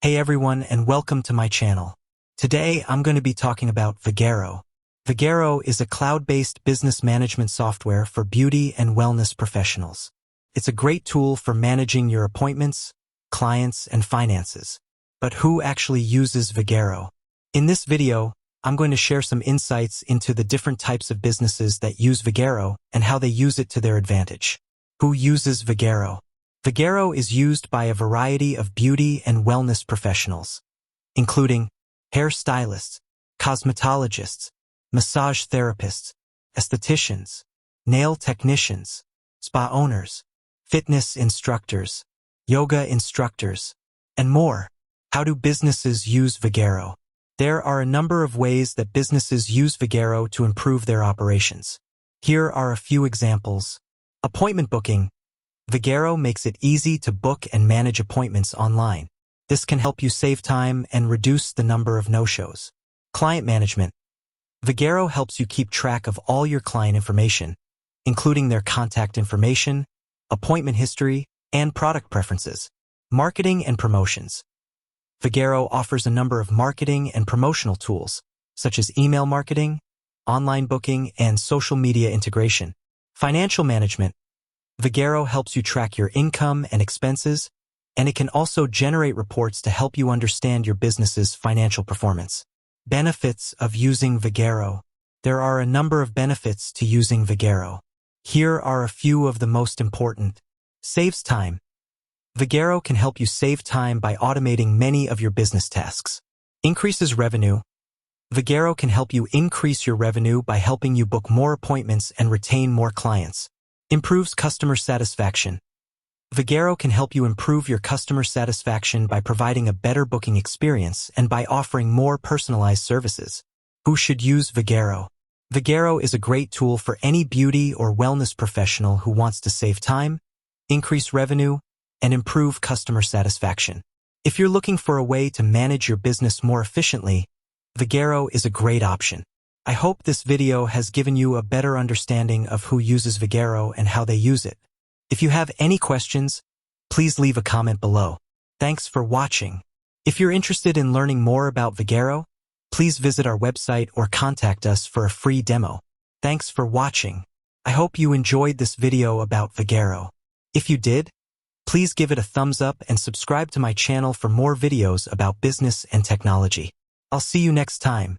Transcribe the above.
Hey everyone, and welcome to my channel. Today I'm going to be talking about Vagaro. Vagaro is a cloud-based business management software for beauty and wellness professionals. It's a great tool for managing your appointments, clients, and finances. But who actually uses Vagaro? In this video, I'm going to share some insights into the different types of businesses that use Vagaro and how they use it to their advantage. Who uses Vagaro? Vagaro is used by a variety of beauty and wellness professionals, including hairstylists, cosmetologists, massage therapists, estheticians, nail technicians, spa owners, fitness instructors, yoga instructors, and more. How do businesses use Vagaro? There are a number of ways that businesses use Vagaro to improve their operations. Here are a few examples. Appointment booking. Vagaro makes it easy to book and manage appointments online. This can help you save time and reduce the number of no-shows. Client management. Vagaro helps you keep track of all your client information, including their contact information, appointment history, and product preferences. Marketing and promotions. Vagaro offers a number of marketing and promotional tools, such as email marketing, online booking, and social media integration. Financial management. Vagaro helps you track your income and expenses, and it can also generate reports to help you understand your business's financial performance. Benefits of using Vagaro. There are a number of benefits to using Vagaro. Here are a few of the most important. Saves time. Vagaro can help you save time by automating many of your business tasks. Increases revenue. Vagaro can help you increase your revenue by helping you book more appointments and retain more clients. Improves customer satisfaction. Vagaro can help you improve your customer satisfaction by providing a better booking experience and by offering more personalized services. Who should use Vagaro? Vagaro is a great tool for any beauty or wellness professional who wants to save time, increase revenue, and improve customer satisfaction. If you're looking for a way to manage your business more efficiently, Vagaro is a great option. I hope this video has given you a better understanding of who uses Vagaro and how they use it. If you have any questions, please leave a comment below. Thanks for watching. If you're interested in learning more about Vagaro, please visit our website or contact us for a free demo. Thanks for watching. I hope you enjoyed this video about Vagaro. If you did, please give it a thumbs up and subscribe to my channel for more videos about business and technology. I'll see you next time.